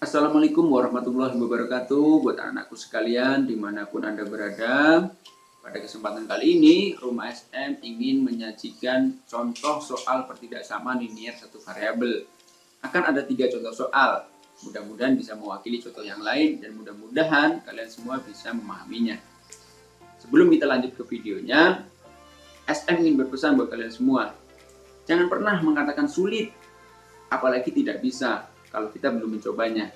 Assalamualaikum warahmatullahi wabarakatuh buat anakku sekalian dimanapun Anda berada. Pada kesempatan kali ini, Rumah SM ingin menyajikan contoh soal pertidaksamaan linier satu variabel. Akan ada 3 contoh soal. Mudah-mudahan bisa mewakili contoh yang lain dan mudah-mudahan kalian semua bisa memahaminya. Sebelum kita lanjut ke videonya, SM ingin berpesan buat kalian semua. Jangan pernah mengatakan sulit, apalagi tidak bisa kalau kita belum mencobanya.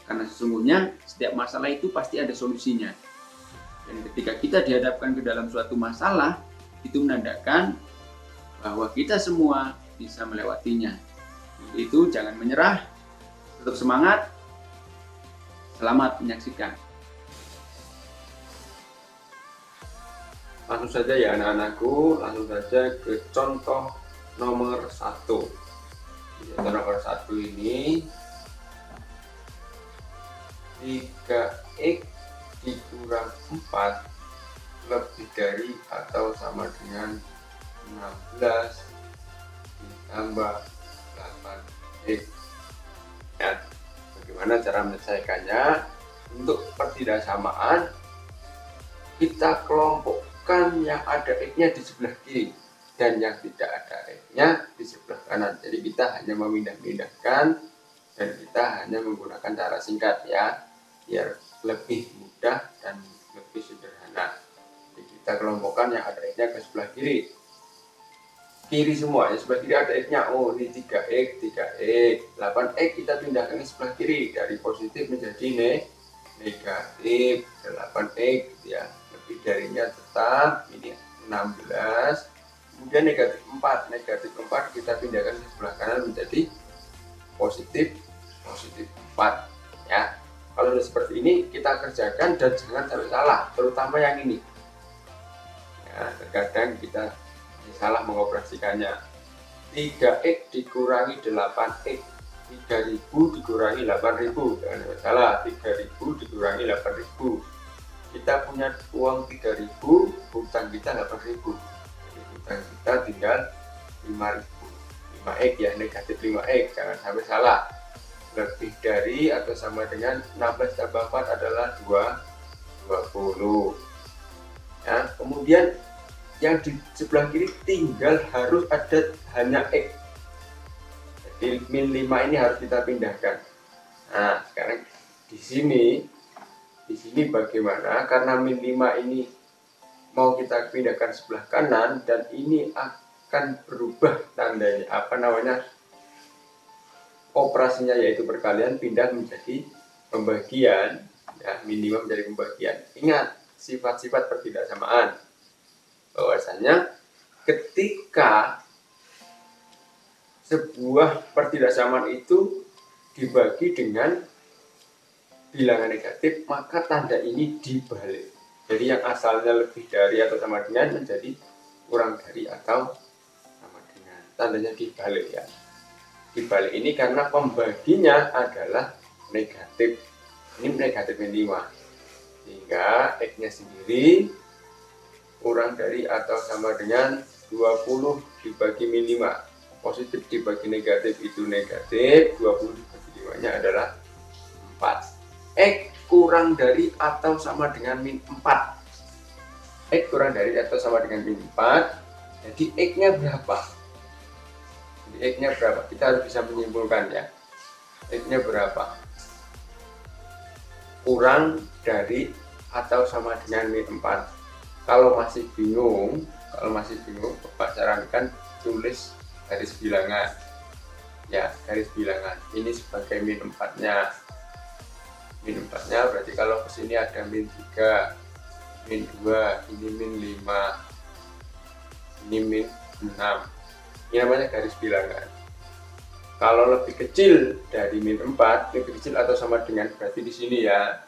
Karena sesungguhnya setiap masalah itu pasti ada solusinya. Dan ketika kita dihadapkan ke dalam suatu masalah, itu menandakan bahwa kita semua bisa melewatinya. Itu jangan menyerah, tetap semangat. Selamat menyaksikan. Langsung saja ya anak-anakku, langsung saja ke contoh nomor 1. Contoh nomor 1 ini 3x dikurang 4 lebih dari atau sama dengan 16 ditambah 8x. Ya, bagaimana cara menyelesaikannya? Untuk pertidaksamaan, kita kelompokkan yang ada x-nya di sebelah kiri dan yang tidak ada x-nya di sebelah kanan. Jadi kita hanya memindah-mindahkan dan kita hanya menggunakan cara singkat ya, biar lebih mudah dan lebih sederhana. Jadi kita kelompokkan yang ada x-nya ke sebelah kiri. Kiri semua, ya sebelah kiri ada x-nya. Oh, ini 3x, 3x, 8x kita pindahkan ke sebelah kiri dari positif menjadi negatif 8x ya. Lebih darinya tetap ini 16. Kemudian negatif 4 kita pindahkan ke sebelah kanan menjadi positif 4 ya. Kalau sudah seperti ini kita kerjakan dan jangan sampai salah, terutama yang ini ya, terkadang kita salah mengoperasikannya. 3x dikurangi 8x, 3000 dikurangi 8000, jangan salah, 3000 dikurangi 8000. Kita punya uang 3000, hutang kita 8000, jadi hutang kita tinggal 5000. 5x ya, negatif 5x, jangan sampai salah. Lebih dari atau sama dengan 16 tambah 4 adalah 20 ya. Kemudian yang di sebelah kiri tinggal harus ada hanya x, jadi min 5 ini harus kita pindahkan. Nah sekarang di sini bagaimana, karena min 5 ini mau kita pindahkan sebelah kanan dan ini akan berubah tandanya, operasinya yaitu perkalian pindah menjadi pembagian ya, minimal menjadi pembagian. Ingat sifat-sifat pertidaksamaan, bahwasanya ketika sebuah pertidaksamaan itu dibagi dengan bilangan negatif, maka tanda ini dibalik. Jadi yang asalnya lebih dari atau sama dengan menjadi kurang dari atau sama dengan, tandanya dibalik ya. Dibalik ini karena pembaginya adalah negatif. Ini negatif min 5, sehingga x-nya sendiri kurang dari atau sama dengan 20 dibagi min 5. Positif dibagi negatif itu negatif, 20 dibagi 5 nya adalah 4. X kurang dari atau sama dengan min 4. X kurang dari atau sama dengan min 4. Jadi x-nya berapa? X-nya berapa? Kita harus bisa menyimpulkan ya. X-nya berapa? Kurang dari atau sama dengan min 4. Kalau masih bingung, Bapak sarankan tulis garis bilangan. Ya, garis bilangan. Ini sebagai min 4-nya. Min 4-nya berarti kalau ke sini ada min 3, min 2, ini min 5, ini min 6. Ini namanya garis bilangan. Kalau lebih kecil dari min 4, lebih kecil atau sama dengan, berarti di sini ya,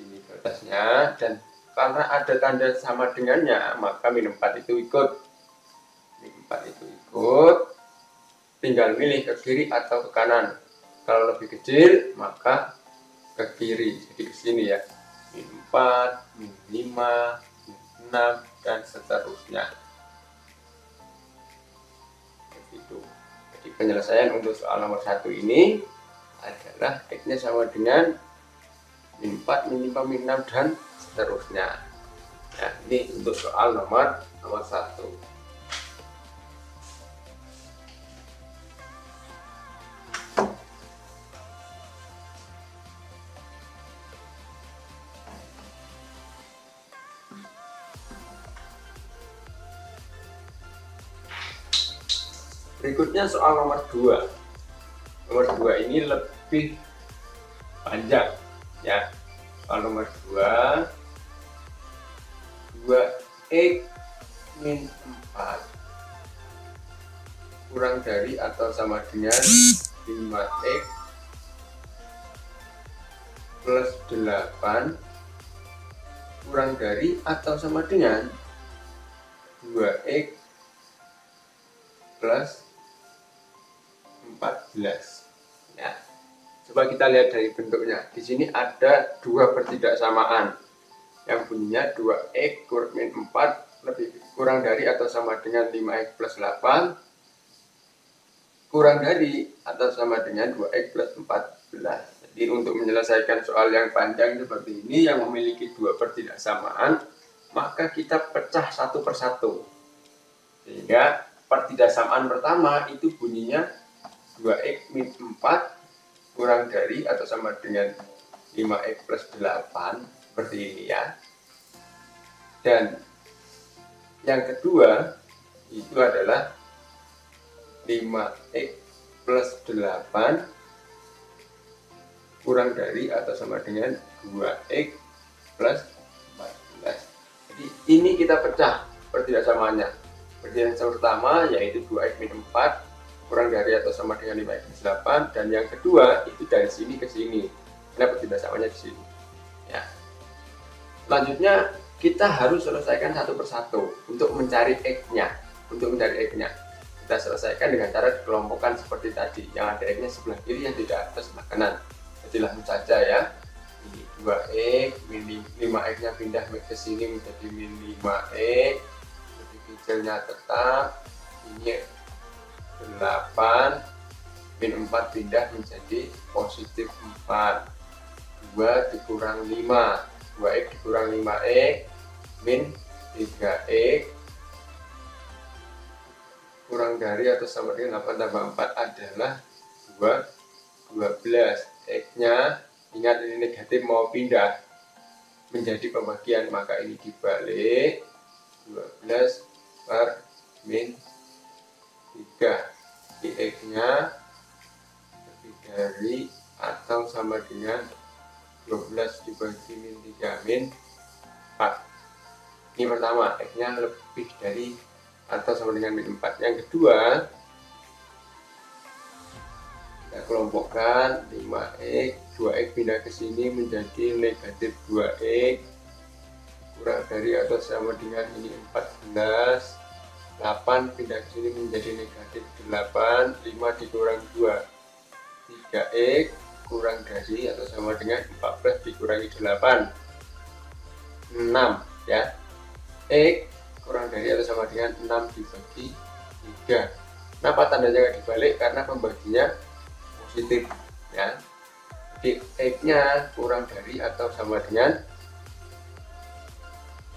ini batasnya, dan karena ada tanda sama dengannya, maka min 4 itu ikut. Min 4 itu ikut, tinggal milih ke kiri atau ke kanan. Kalau lebih kecil, maka ke kiri, jadi ke sini ya. Min 4, min 5, min 6, dan seterusnya. Jadi penyelesaian untuk soal nomor 1 ini adalah adalah X-nya sama dengan min 4, min 5, min 6, dan seterusnya. Nah, ini untuk soal nomor 1. Berikutnya soal nomor 2. Nomor 2 ini lebih panjang ya. Soal nomor 2, 2x min 4 kurang dari atau sama dengan 5x plus 8 kurang dari atau sama dengan 2x plus 14. Ya. Coba kita lihat dari bentuknya. Di sini ada dua pertidaksamaan yang bunyinya 2x min 4 lebih kurang dari atau sama dengan 5x plus 8 kurang dari atau sama dengan 2x plus 14. Jadi untuk menyelesaikan soal yang panjang seperti ini yang memiliki dua pertidaksamaan, maka kita pecah satu persatu. Sehingga pertidaksamaan pertama itu bunyinya 2x min 4 kurang dari atau sama dengan 5x plus 8 seperti ini ya. Dan yang kedua itu adalah 5x plus 8 kurang dari atau sama dengan 2x plus 14. Jadi ini kita pecah pertidaksamaannya. Pertidaksamaan pertama yaitu 2x min 4 kurang dari atau sama dengan 5x plus 8, dan yang kedua itu dari sini ke sini. Nah, pertidaksamaannya di sini. Ya. Selanjutnya kita harus selesaikan satu persatu untuk mencari x-nya. Untuk mencari x-nya, kita selesaikan dengan cara dikelompokkan seperti tadi. Yang ada x-nya sebelah kiri, yang tidak ada sebelah kanan. Jadi langsung saja ya. Ini 2x, min 5x-nya pindah ke sini menjadi min 5x. Jadi kecilnya tetap. Ini 8, min 4 pindah menjadi positif 4. 2 dikurang 5, 2x dikurang 5x, min 3x kurang dari atau sama dengan 8 tambah 4 adalah 12. X-nya, ingat ini negatif mau pindah menjadi pembagian, maka ini dibalik 12 per min 3. Di X-nya lebih dari atau sama dengan 12 dibagi min 3 min 4. Ini pertama, X-nya lebih dari atau sama dengan min 4. Yang kedua, kita kelompokkan 5x, 2x pindah ke sini menjadi negatif 2x kurang dari atau sama dengan ini 14. 8 pindah ke sini menjadi negatif 8, 5 dikurang 2, 3x kurang dari atau sama dengan 14 dikurangi 8, 6 ya. X kurang dari atau sama dengan 6 dibagi 3. Kenapa tandanya nggak dibalik? Karena pembaginya positif ya. Jadi X-nya kurang dari atau sama dengan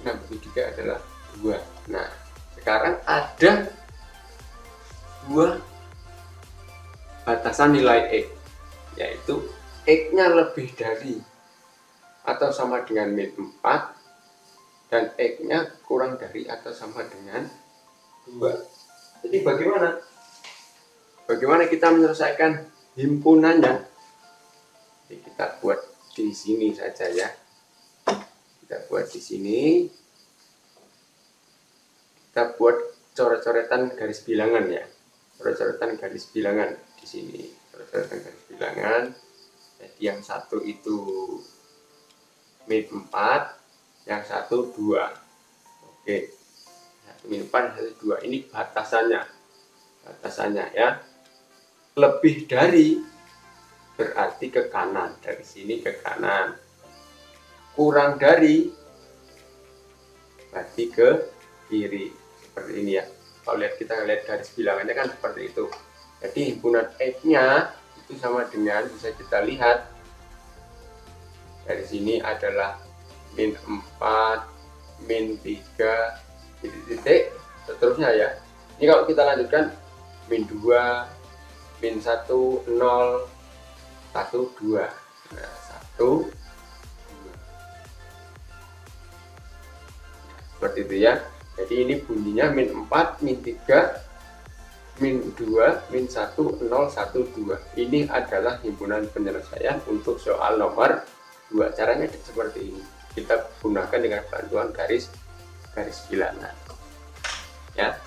6 bagi 3 adalah 2. Nah, sekarang ada dua batasan nilai X, yaitu X-nya lebih dari atau sama dengan min 4 dan X-nya kurang dari atau sama dengan 2. Jadi bagaimana kita menyelesaikan himpunannya? Jadi kita buat di sini saja ya. Kita buat di sini. Kita buat coret-coretan garis bilangan ya. Coret-coretan garis bilangan di sini. Coret-coretan garis bilangan. Jadi yang satu itu min 4, yang satu 2. Oke. Satu min 4, satu 2. Ini batasannya. Batasannya ya. Lebih dari berarti ke kanan. Dari sini ke kanan. Kurang dari berarti ke kiri. Seperti ini ya. Kalau kita lihat garis bilangannya kan seperti itu. Jadi himpunan X-nya itu sama dengan, bisa kita lihat dari sini adalah min 4, min 3, titik-titik, seterusnya ya. Ini kalau kita lanjutkan min 2, min 1, 0, 1, 2. Nah, 1, 2. Seperti itu ya. Jadi ini bunyinya min 4, min 3, min 2, min 1, 0, 1, 2. Ini adalah himpunan penyelesaian untuk soal nomor 2. Caranya seperti ini. Kita gunakan dengan bantuan garis bilangan. Ya.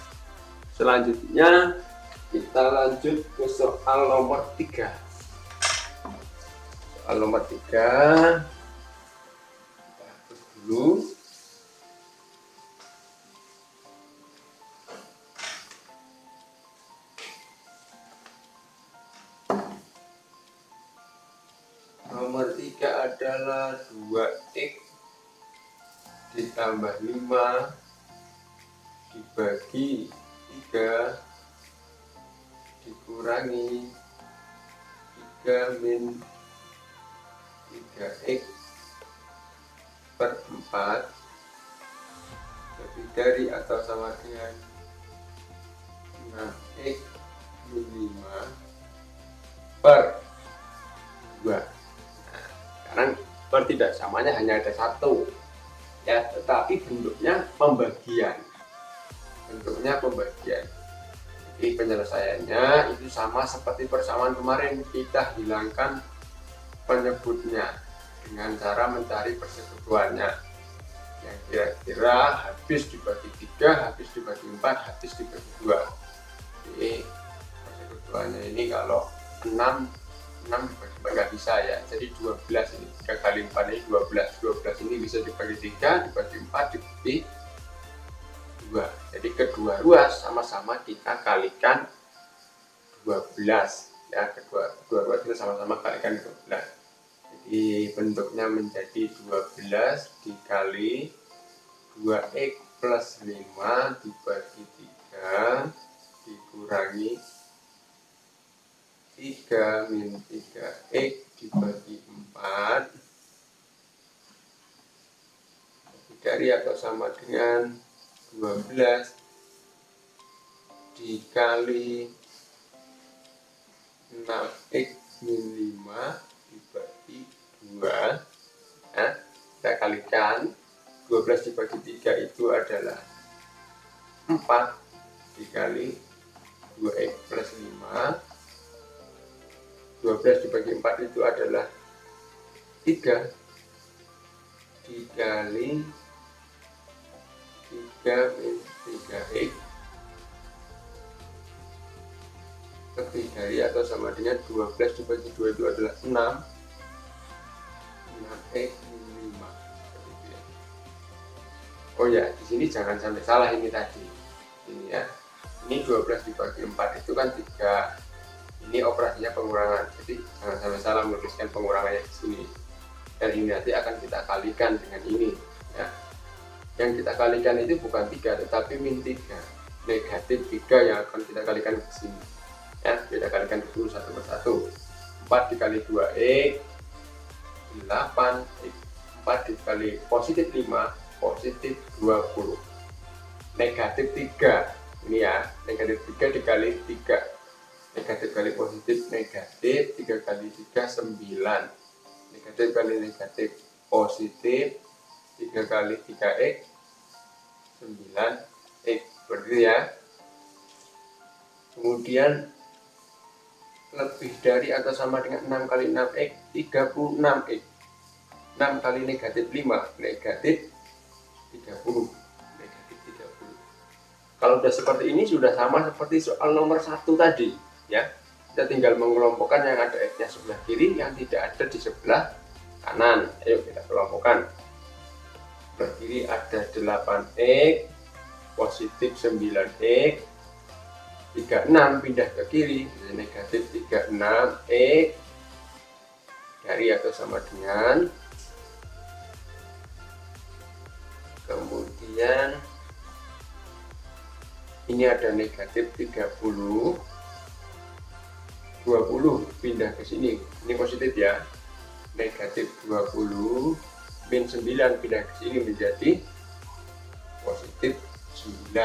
Selanjutnya kita lanjut ke soal nomor 3. Soal nomor 3. Kita hapus dulu. Nomor 3 adalah 2x ditambah 5 dibagi 3 dikurangi 3 min 3x per 4 lebih dari atau sama dengan 6x min 5 per 2. Sekarang per tidak samanya hanya ada satu ya, tetapi bentuknya pembagian. Jadi penyelesaiannya itu sama seperti persamaan kemarin, kita hilangkan penyebutnya dengan cara mencari persekutuannya yang kira-kira habis dibagi 3, habis dibagi 4, habis dibagi 2. Jadi persekutuannya ini kalau 6 dibagi 4 nggak bisa ya, jadi 12 ini 3 kali 4 ini 12 ini bisa dibagi 3, dibagi 4, dibagi 2. Jadi kedua ruas sama-sama kita kalikan 12 ya, kedua ruas kita sama-sama kalikan 12. Jadi bentuknya menjadi 12 dikali 2x plus 5 dibagi 3 dikurangi 3 min 3x dibagi 4 lebih dari atau sama dengan 12 dikali 6x min 5 dibagi 2 nah, kita kalikan 12 dibagi 3 itu adalah 4 dikali 2x plus 5 12 dibagi 4 itu adalah 3 dikali 3 min 3x lebih dari atau sama dengan 12 dibagi 2 itu adalah 6 6x min 5. Ya. Oh ya, di sini jangan sampai salah ini tadi. Ini ya. Ini 12 dibagi 4 itu kan 3. Ini operasinya pengurangan, jadi jangan sampai salah menuliskan pengurangannya di sini. Dan ini nanti akan kita kalikan dengan ini. Ya. Yang kita kalikan itu bukan 3, tetapi min 3. Negatif 3 yang akan kita kalikan ke sini. Ya, kita kalikan dulu satu persatu. 4 dikali 2x 8, 4 dikali positif 5, positif 20. Negatif 3. Ini ya, negatif 3 dikali 3. Negatif kali positif negatif, 3 kali 3 9. Negatif kali negatif positif, 3 kali 3x 9x. Seperti ya. Kemudian lebih dari atau sama dengan 6 kali 6x 36x. 6 kali negatif 5 negatif 30. Negatif 30. Kalau sudah seperti ini sudah sama seperti soal nomor 1 tadi. Ya, kita tinggal mengelompokkan yang ada x-nya sebelah kiri, yang tidak ada di sebelah kanan. Ayo kita kelompokkan. Sebelah kiri ada 8x, positif 9x, 36 pindah ke kiri, negatif 36x, dari atau sama dengan, kemudian ini ada negatif 30, 20 pindah ke sini, ini positif ya, negatif 20 min 9 pindah ke sini menjadi positif 9.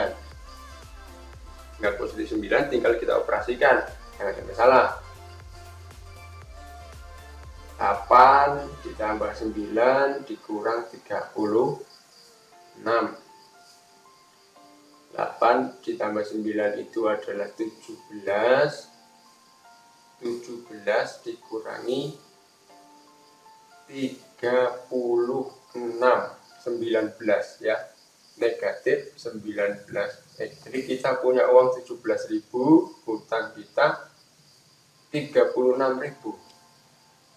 Tinggal positif 9 tinggal kita operasikan, jangan sampai salah. 8 ditambah 9 dikurang 36. 8 ditambah 9 itu adalah 17. 17 dikurangi 36, 19 ya, negatif 19. Jadi kita punya uang 17.000, hutang kita 36.000.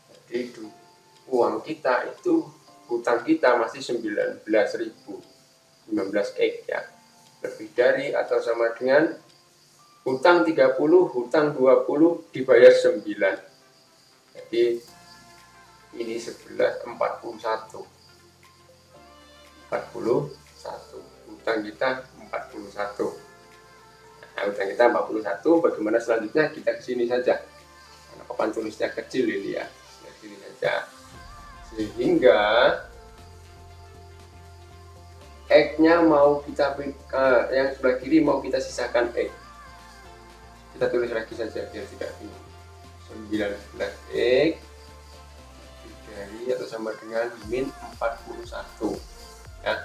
Jadi uang kita itu, hutang kita masih 19.000, 19x ya, lebih dari atau sama dengan hutang 30, hutang 20 dibayar 9. Jadi ini 11, 41. Hutang kita 41. Nah, hutang kita 41, bagaimana selanjutnya? Kita ke sini saja. Karena papan tulisnya kecil ini ya. Ke sini saja. Sehingga X-nya mau kita yang sebelah kiri mau kita sisakan X. Kita tulis lagi saja biar tidak bingung. 19x dari atau sama dengan min 41 ya.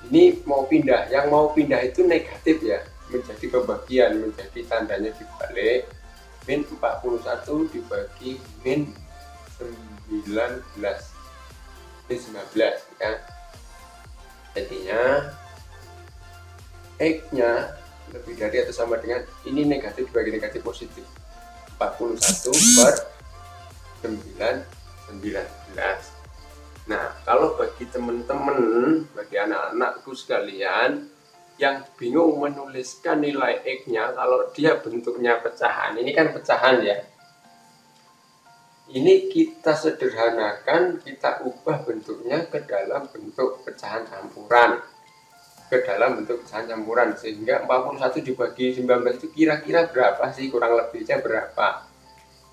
Ini mau pindah, yang mau pindah itu negatif ya, menjadi pembagian, menjadi tandanya dibalik, min 41 dibagi min 19 ya. Jadinya X nya lebih dari atau sama dengan, ini negatif dibagi negatif positif, 41 per 19. Nah, kalau bagi teman-teman, bagi anak-anakku sekalian yang bingung menuliskan nilai X-nya, kalau dia bentuknya pecahan, ini kan pecahan ya. Ini kita sederhanakan, kita ubah bentuknya ke dalam bentuk pecahan campuran. Sehingga 41 dibagi 19 itu kira-kira berapa sih, kurang lebihnya berapa.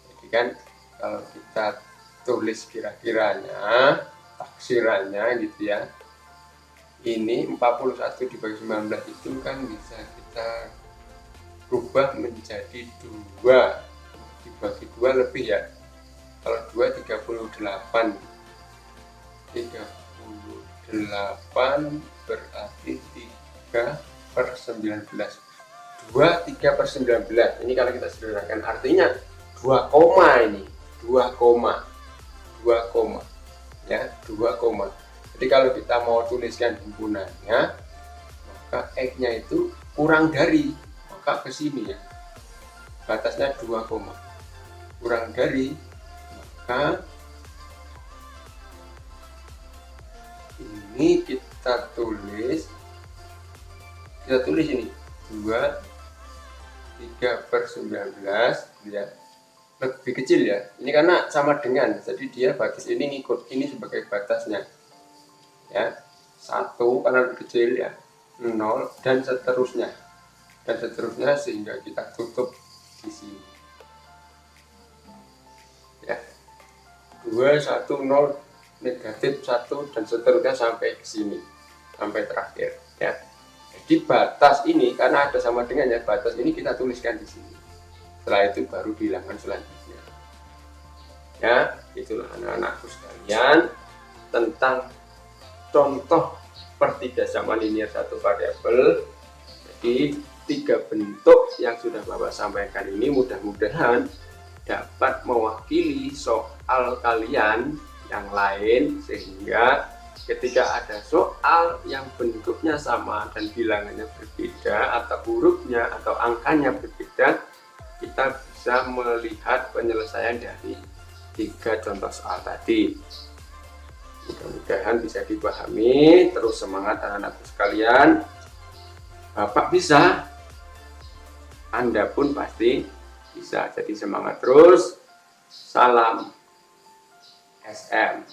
Jadi kan kalau kita tulis kira-kiranya, taksirannya gitu ya, ini 41 dibagi 19 itu kan bisa kita rubah menjadi 2 dibagi 2 lebih ya. Kalau 2 38 berarti 3 per 19. 2 3 per 19 ini kalau kita sederhanakan artinya 2 koma, ini 2 koma ya, 2 koma. Jadi kalau kita mau tuliskan himpunannya, maka X nya itu kurang dari, maka ke sini ya, batasnya 2 koma, kurang dari, maka ini kita tulis ini 2 3 per 19 ya, lebih kecil ya, ini karena sama dengan, jadi dia batas ini ngikut ini sebagai batasnya ya, 1 karena lebih kecil ya, 0 dan seterusnya sehingga kita tutup di sini ya, 2 1 0 negatif 1 dan seterusnya sampai ke sini, sampai terakhir ya. Jadi batas ini karena ada sama dengan ya, batas ini kita tuliskan di sini. Setelah itu baru bilangan selanjutnya. Ya, itulah anak-anakku sekalian tentang contoh pertiga-sama linear satu variabel. Jadi 3 bentuk yang sudah Bapak sampaikan ini mudah-mudahan dapat mewakili soal kalian yang lain, sehingga ketika ada soal yang bentuknya sama dan bilangannya berbeda atau hurufnya atau angkanya berbeda, kita bisa melihat penyelesaian dari 3 contoh soal tadi. Mudah-mudahan bisa dipahami. Terus semangat anak-anakku sekalian, Bapak bisa, Anda pun pasti bisa. Jadi semangat terus. Salam SM.